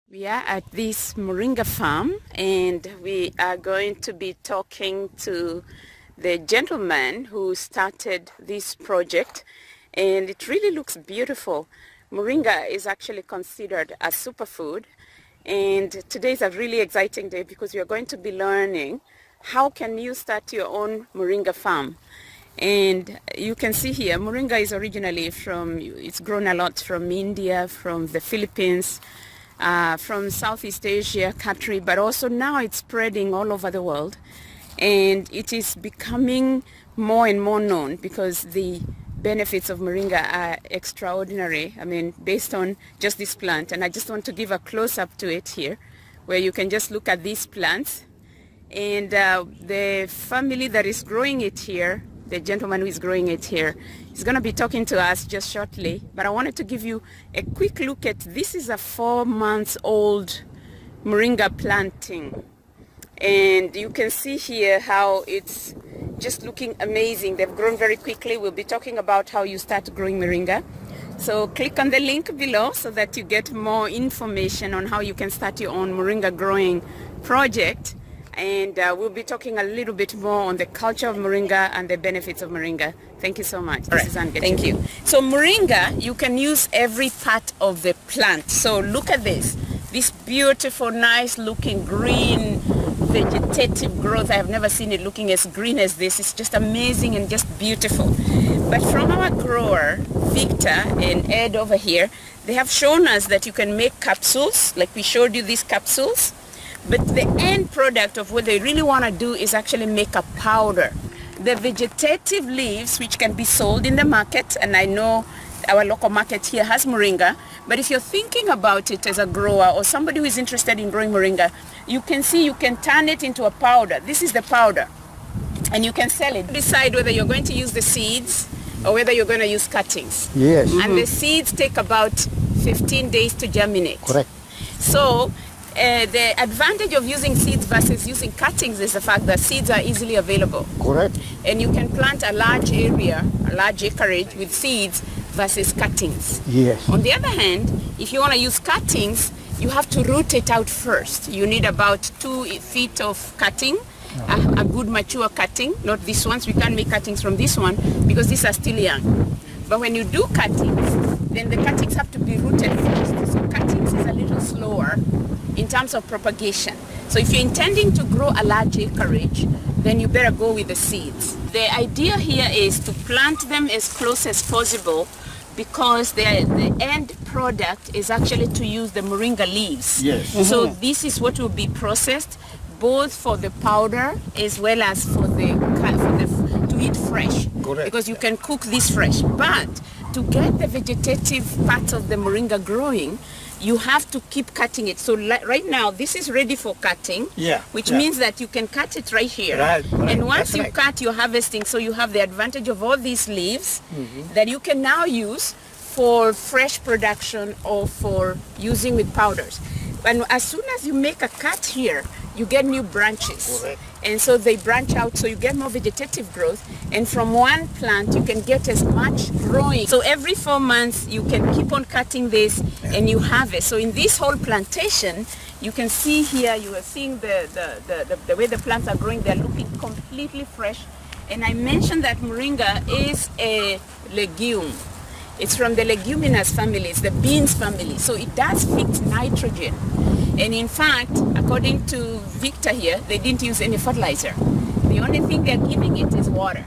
We are at this Moringa farm and we are going to be talking to the gentleman who started this project, and it really looks beautiful. Moringa is actually considered a superfood, and today is a really exciting day because we are going to be learning how can you start your own Moringa farm. And you can see here, Moringa is originally it's grown a lot from India, from the Philippines, from Southeast Asia country, but also now it's spreading all over the world, and it is becoming more and more known because the benefits of Moringa are extraordinary. I mean, based on just this plant, and I just want to give a close-up to it here, where you can just look at these plants, and the family that is growing it here, the gentleman who is growing it here, is going to be talking to us just shortly. But I wanted to give you a quick look at this. Is a 4-month-old Moringa planting, and you can see here how it's just looking amazing. They've grown very quickly. We'll be talking about how you start growing Moringa. So click on the link below so that you get more information on how you can start your own Moringa growing project. And we'll be talking a little bit more on the culture of Moringa and the benefits of Moringa. Thank you so much. Thank you. So Moringa, you can use every part of the plant. So look at this beautiful, nice looking green vegetative growth. I have never seen it looking as green as this. It's just amazing and just beautiful. But from our grower, Victor and Ed over here, they have shown us that you can make capsules, like we showed you these capsules. But the end product of what they really want to do is actually make a powder. The vegetative leaves, which can be sold in the market, and I know our local market here has Moringa, but if you're thinking about it as a grower or somebody who is interested in growing Moringa, you can see you can turn it into a powder. This is the powder, and you can sell it. Decide whether you're going to use the seeds or whether you're going to use cuttings. Yes. And the seeds take about 15 days to germinate. Correct. So the advantage of using seeds versus using cuttings is the fact that seeds are easily available. Correct. And you can plant a large area, a large acreage with seeds versus cuttings. Yes. On the other hand, if you want to use cuttings, you have to root it out first. You need about 2 feet of cutting, a good mature cutting, not these ones. We can't make cuttings from this one because these are still young. But when you do cuttings, then the cuttings have to be rooted first. So cuttings is a little slower in terms of propagation. So if you're intending to grow a large acreage, then you better go with the seeds. The idea here is to plant them as close as possible because the end product is actually to use the Moringa leaves. Yes. So this is what will be processed both for the powder as well as for to eat fresh. Correct. Because you can cook this fresh. But to get the vegetative part of the Moringa growing, you have to keep cutting it. So right now, this is ready for cutting, which means that you can cut it right here. Right. And once you cut, you're harvesting, so you have the advantage of all these leaves that you can now use for fresh production or for using with powders. And as soon as you make a cut here, you get new branches. Correct. And so they branch out, so you get more vegetative growth. And from one plant, you can get as much growing. So every 4 months, you can keep on cutting this and you harvest. So in this whole plantation, you can see here, you are seeing the way the plants are growing. They're looking completely fresh. And I mentioned that Moringa is a legume. It's from the leguminous family, it's the beans family. So it does fix nitrogen. And in fact, according to Victor here, they didn't use any fertilizer. The only thing they're giving it is water.